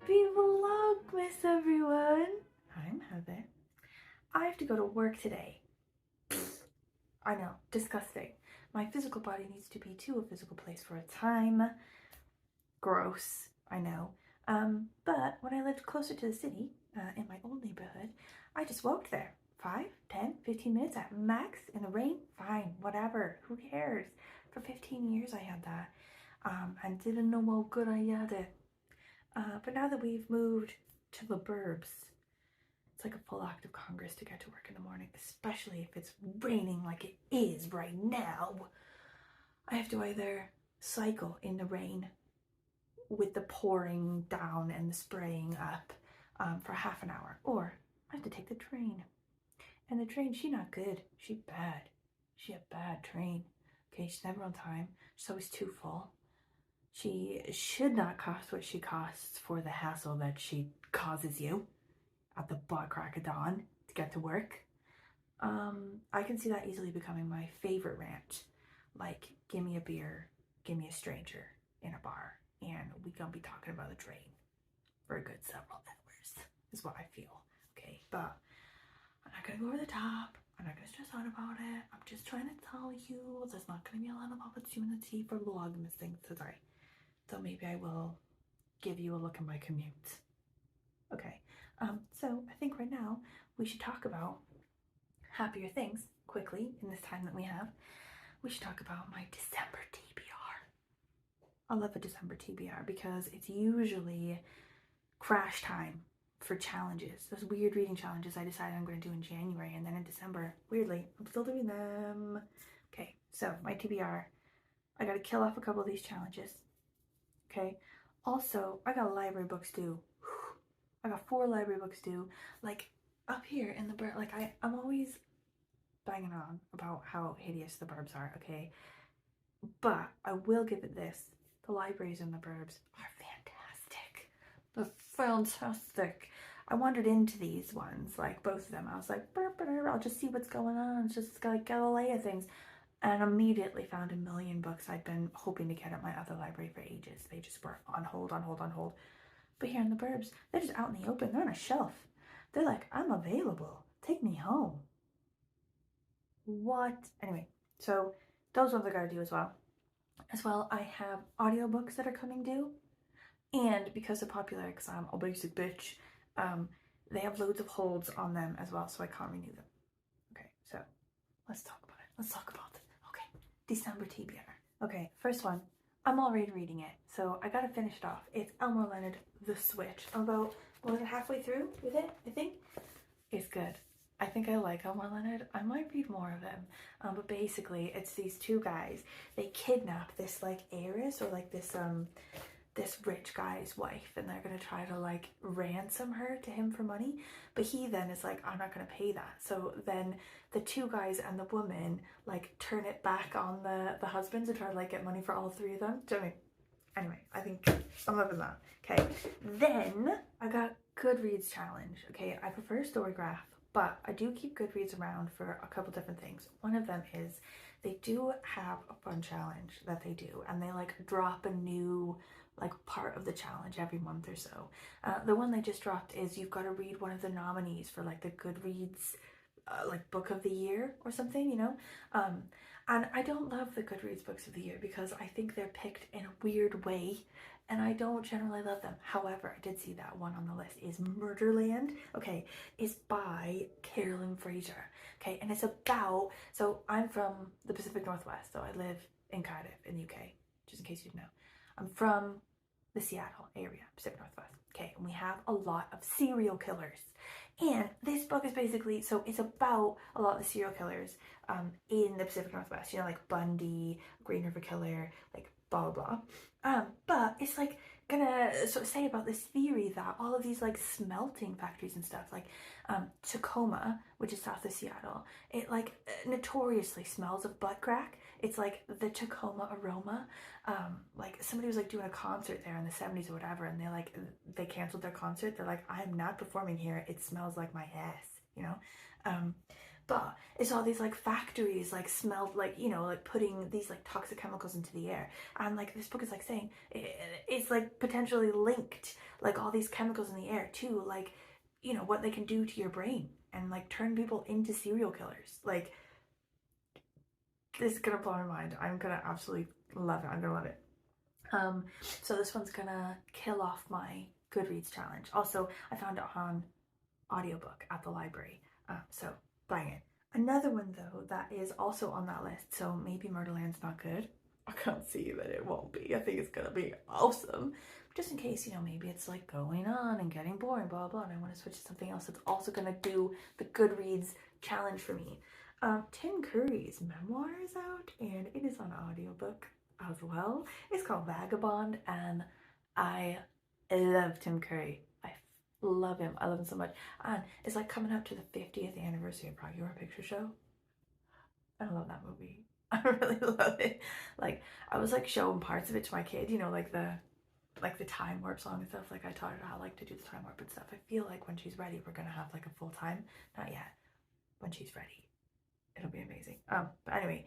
Happy Vlogmas, everyone! I'm Heather. I have to go to work today. I know, disgusting. My physical body needs to be to a physical place for a time. Gross, I know. But when I lived closer to the city, in my old neighborhood, I just walked there. 5, 10, 15 minutes at max in the rain, fine, whatever, who cares? For 15 years I had that, and didn't know how good I had it. But now that we've moved to the burbs, it's like a full act of Congress to get to work in the morning, especially if it's raining like it is right now. I have to either cycle in the rain with the pouring down and the spraying up for half an hour, or I have to take the train. And the train, she not good. She bad. She a bad train. Okay, she's never on time. She's always too full. She should not cost what she costs for the hassle that she causes you at the butt crack of dawn to get to work. I can see that easily becoming my favorite rant. Like, give me a beer, give me a stranger in a bar, and we gonna be talking about the train for a good several hours, is what I feel. Okay, but I'm not gonna go over the top. I'm not gonna stress out about it. I'm just trying to tell you there's not gonna be a lot of opportunity for Vlogmas things today. So maybe I will give you a look at my commute. Okay, so I think right now we should talk about happier things quickly in this time that we have. We should talk about my December TBR. I love a December TBR because it's usually crash time for challenges. Those weird reading challenges I decided I'm going to do in January, and then in December, weirdly, I'm still doing them. Okay, so my TBR, I got to kill off a couple of these challenges. Okay, also, I got library books due. I got 4 library books due. Like, up here in the burb, like, I'm always banging on about how hideous the burbs are, okay? But I will give it this. The libraries in the burbs are fantastic. They're fantastic. I wandered into these ones, like both of them. I was like, I'll just see what's going on. It's just like Galileo things. And immediately found a million books I'd been hoping to get at my other library for ages. They just were on hold. But here in the burbs, they're just out in the open. They're on a shelf. They're like, I'm available. Take me home. What? Anyway, so those ones I gotta do as well. As well, I have audiobooks that are coming due. And because they're popular, because I'm a basic bitch, they have loads of holds on them as well, so I can't renew them. Okay, so let's talk about it. Okay, December TBR. Okay, first one. I'm already reading it, so I gotta finish it off. It's Elmore Leonard, The Switch. I'm about, was it halfway through with it, I think? It's good. I think I like Elmore Leonard. I might read more of him. But basically, it's these 2 guys. They kidnap this, like, heiress, or, like, this rich guy's wife, and they're gonna try to, like, ransom her to him for money, but he then is like, I'm not gonna pay that. So then the 2 guys and the woman, like, turn it back on the husbands and try to, like, get money for all 3 of them. Do you know what I mean? Anyway, I think I'm loving that. Okay, then I got Goodreads challenge. Okay, I prefer Storygraph, but I do keep Goodreads around for a couple different things. One of them is they do have a fun challenge that they do, and they, like, drop a new, like, part of the challenge every month or so. The one they just dropped is you've got to read one of the nominees for, like, the Goodreads like book of the year or something, you know. And I don't love the Goodreads books of the year because I think they're picked in a weird way, and I don't generally love them. However, I did see that one on the list is Murderland. Okay, it's by Carolyn Fraser. Okay, and it's about, so I'm from the Pacific Northwest, so I live in Cardiff in the UK, just in case you didn't know. I'm from the Seattle area, Pacific Northwest. Okay, and we have a lot of serial killers. And this book is basically, so it's about a lot of the serial killers in the Pacific Northwest, you know, like Bundy, Green River Killer, like blah, blah, blah. But it's like gonna sort of say about this theory that all of these like smelting factories and stuff, like Tacoma, which is south of Seattle, it like notoriously smells of butt crack. It's like the Tacoma aroma. Like somebody was like doing a concert there in the 70s or whatever, and they canceled their concert. They're like, I'm not performing here. It smells like my ass, you know? But it's all these like factories like smelled like, you know, like putting these like toxic chemicals into the air. And like this book is like saying it's like potentially linked, like all these chemicals in the air to like, you know, what they can do to your brain and like turn people into serial killers. Like, this is gonna blow my mind. I'm gonna absolutely love it. I'm gonna love it. So this one's gonna kill off my Goodreads challenge. Also, I found it on audiobook at the library, so buying it. Another one though that is also on that list, so maybe Murderland's not good. I can't see that it won't be. I think it's gonna be awesome. Just in case, you know, maybe it's like going on and getting boring, blah blah, and I want to switch to something else that's also gonna do the Goodreads challenge for me. Tim Curry's memoir is out, and it is on audiobook as well. It's called Vagabond, and I love Tim Curry. I love him. I love him so much. And it's like coming up to the 50th anniversary of Rocky Horror Picture Show. I love that movie. I really love it. Like, I was like showing parts of it to my kid, you know, like the time warp song and stuff. Like, I taught her how like to do the time warp and stuff. I feel like when she's ready, we're gonna have like a full time. Not yet. When she's ready, it'll be amazing. But anyway,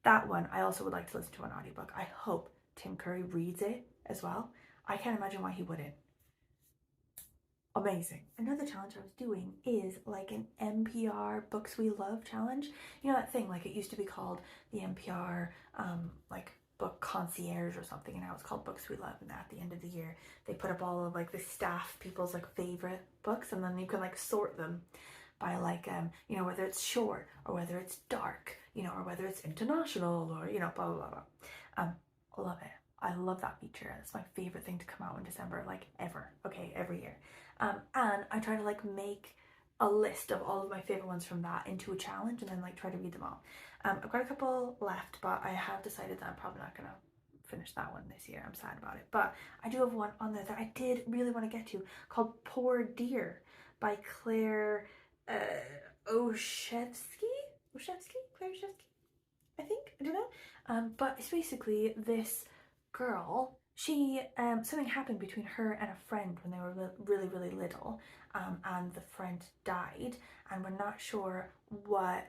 that one I also would like to listen to on audiobook. I hope Tim Curry reads it as well. I can't imagine why he wouldn't. Amazing. Another challenge I was doing is like an NPR Books We Love challenge. You know that thing, like it used to be called the NPR like book concierge or something, and now it's called Books We Love. And at the end of the year they put up all of like the staff people's like favorite books, and then you can like sort them by like you know, whether it's short or whether it's dark, you know, or whether it's international or, you know, blah blah blah blah. Love it. I love that feature. It's my favorite thing to come out in December, like ever. Okay, every year. And I try to like make a list of all of my favorite ones from that into a challenge, and then like try to read them all. I've got a couple left, but I have decided that I'm probably not gonna finish that one this year. I'm sad about it, but I do have one on there that I did really want to get to, called Poor Dear by Claire Oshevsky, I think. I don't know. But it's basically this girl. She something happened between her and a friend when they were really little, and the friend died, and we're not sure what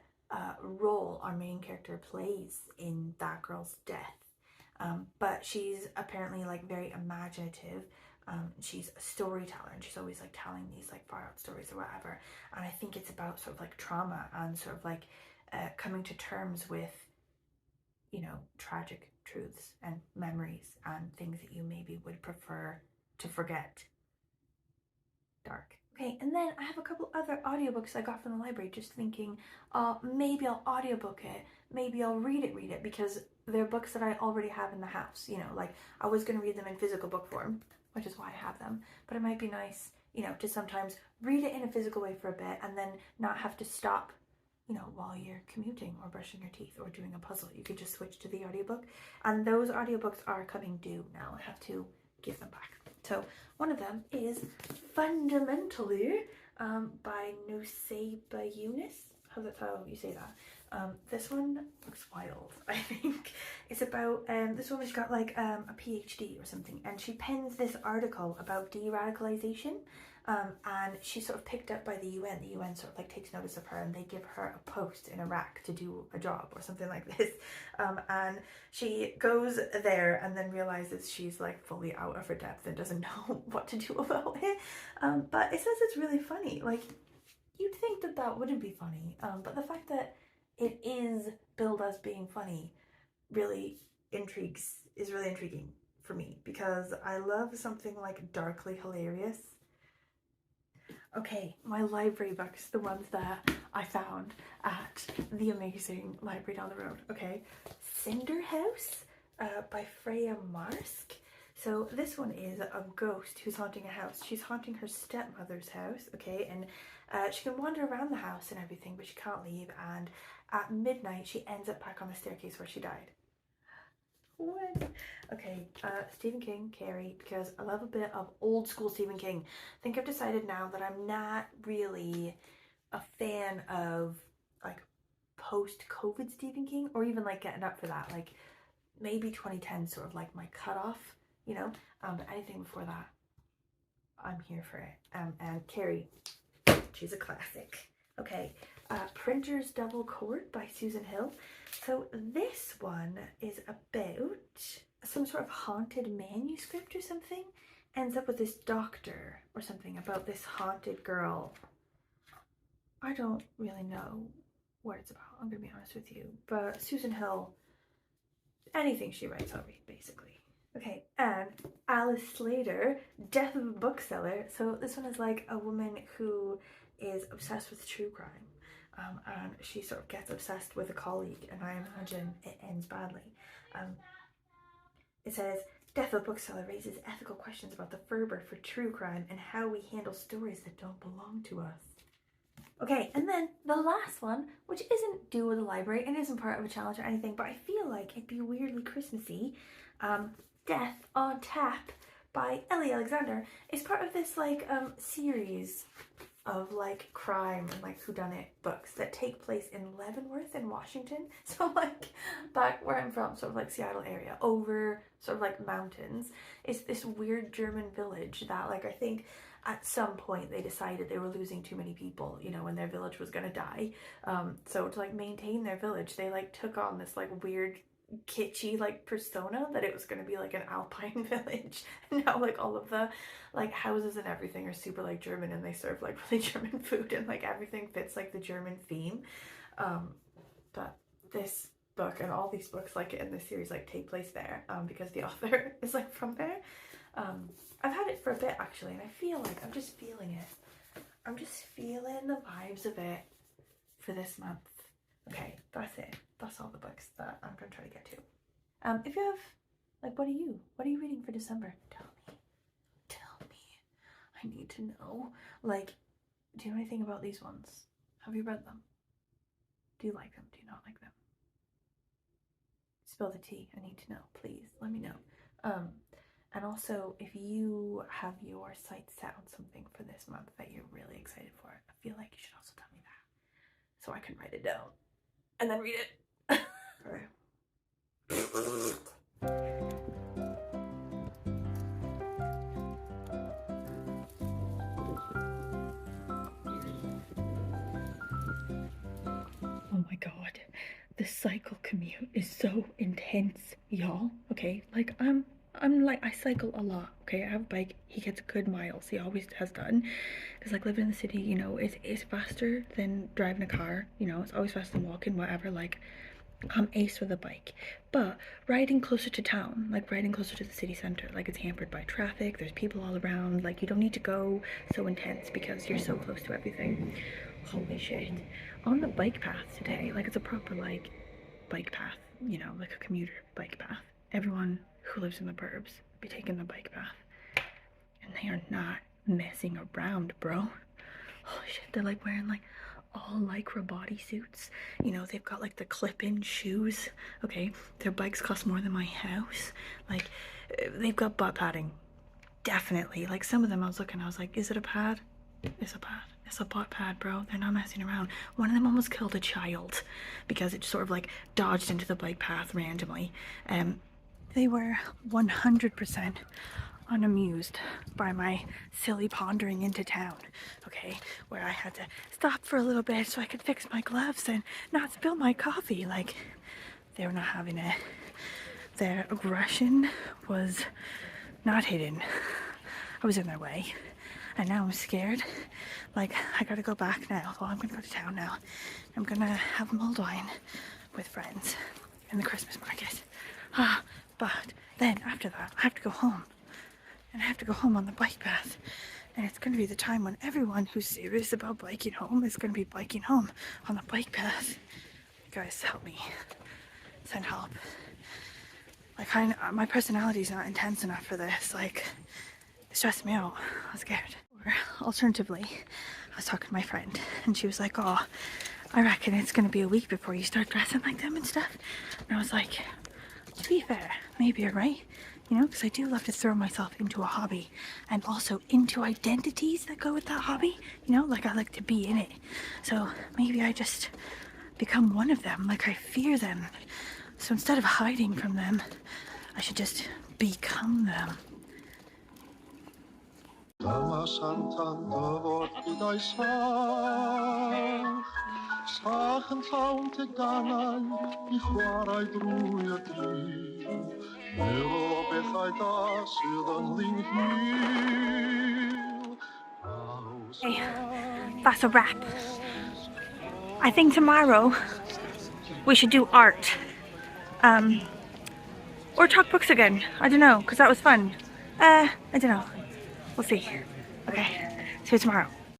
role our main character plays in that girl's death. But she's apparently like very imaginative. She's a storyteller, and she's always like telling these like far out stories or whatever. And I think it's about sort of like trauma and sort of like coming to terms with, you know, tragic truths and memories and things that you maybe would prefer to forget. Dark. Okay, and then I have a couple other audiobooks I got from the library, just thinking, maybe I'll audiobook it, maybe I'll read it, because they're books that I already have in the house, you know, like I was going to read them in physical book form, which is why I have them, but it might be nice, you know, to sometimes read it in a physical way for a bit and then not have to stop, you know, while you're commuting or brushing your teeth or doing a puzzle. You could just switch to the audiobook, and those audiobooks are coming due now. I have to give them back. So one of them is Fundamentally by Nuseiba Yunus. That's how you say that. This one looks wild, I think. It's about this woman's got like a PhD or something, and she pens this article about de-radicalization, and she's sort of picked up by the UN. The UN sort of like takes notice of her, and they give her a post in Iraq to do a job or something like this. And she goes there and then realizes she's like fully out of her depth and doesn't know what to do about it. But it says it's really funny. Like, you'd think that that wouldn't be funny, but the fact that it is billed as being funny really is really intriguing for me, because I love something like darkly hilarious. Okay, my library books, the ones that I found at the amazing library down the road. Okay, Cinder House by Freya Marsk. So this one is a ghost who's haunting a house. She's haunting her stepmother's house, okay, and she can wander around the house and everything, but she can't leave, and at midnight she ends up back on the staircase where she died. What? Okay, Stephen King, Carrie, because I love a bit of old school Stephen King. I think I've decided now that I'm not really a fan of like post-COVID Stephen King, or even like getting up for that, like maybe 2010 sort of like my cutoff, you know, but anything before that, I'm here for it. And Carrie, she's a classic. Okay, Printer's Double Cord by Susan Hill. So this one is about some sort of haunted manuscript or something. Ends up with this doctor or something about this haunted girl. I don't really know what it's about, I'm gonna be honest with you. But Susan Hill, anything she writes I'll read, basically. Okay, and Alice Slater, Death of a Bookseller. So this one is like a woman who is obsessed with true crime. And she sort of gets obsessed with a colleague, and I imagine it ends badly. It says, Death of a Bookseller raises ethical questions about the fervor for true crime and how we handle stories that don't belong to us. Okay, and then the last one, which isn't due with the library and isn't part of a challenge or anything, but I feel like it'd be weirdly Christmassy. Death on Tap by Ellie Alexander is part of this like series of like crime and like whodunit books that take place in Leavenworth in Washington. So like back where I'm from, sort of like Seattle area, over sort of like mountains, is this weird German village that like I think at some point they decided they were losing too many people, you know, and their village was gonna die. So to like maintain their village, they like took on this like weird kitschy like persona that it was going to be like an alpine village, and now like all of the like houses and everything are super like German, and they serve like really German food, and like everything fits like the German theme. But this book and all these books like in this series like take place there because the author is like from there. I've had it for a bit actually, and I feel like I'm just feeling it. I'm just feeling the vibes of it for this month. Okay, that's it. That's all the books that I'm gonna try to get to. If you have, like, what are you reading for December? Tell me. I need to know. Like, do you know anything about these ones? Have you read them? Do you like them? Do you not like them? Spill the tea. I need to know. Please, let me know. And also, if you have your sights set on something for this month that you're really excited for, I feel like you should also tell me that, so I can write it down and then read it. Oh my god, the cycle commute is so intense, y'all. Okay, like I'm like, I cycle a lot. Okay, I have a bike. He gets good miles. He always has done. Because like living in the city, you know, it's faster than driving a car. You know, it's always faster than walking, whatever. Like, I'm ace with a bike. But riding closer to town, like riding closer to the city center, like it's hampered by traffic. There's people all around. Like, you don't need to go so intense because you're so close to everything. Holy shit. On the bike path today, like it's a proper like bike path, you know, like a commuter bike path. Everyone who lives in the burbs be taking the bike path, and they are not messing around, bro. Holy shit, they're like wearing like all lycra bodysuits, you know, they've got like the clip-in shoes. Okay, their bikes cost more than my house. Like, they've got butt padding, definitely. Like, some of them I was looking, I was like, is it a pad? It's a pad. It's a butt pad, bro. They're not messing around. One of them almost killed a child because it sort of like dodged into the bike path randomly. They were 100% unamused by my silly pondering into town, okay, where I had to stop for a little bit so I could fix my gloves and not spill my coffee. Like, they were not having it. Their aggression was not hidden. I was in their way, and now I'm scared. Like, I gotta go back now. Well, I'm gonna go to town now. I'm gonna have mulled wine with friends in the Christmas market. But then after that, I have to go home. And I have to go home on the bike path. And it's going to be the time when everyone who's serious about biking home is going to be biking home on the bike path. You guys, help me. Send help. Like, my personality's not intense enough for this. Like, it stressed me out. I was scared. Or alternatively, I was talking to my friend, and she was like, oh, I reckon it's going to be a week before you start dressing like them and stuff. And I was like, to be fair, maybe you're right, you know, because I do love to throw myself into a hobby and also into identities that go with that hobby, you know, like I like to be in it. So maybe I just become one of them, like I fear them. So instead of hiding from them, I should just become them. Hey, that's a wrap. I think tomorrow we should do art. Or talk books again. I don't know, because that was fun. I don't know. We'll see. Okay, see you tomorrow.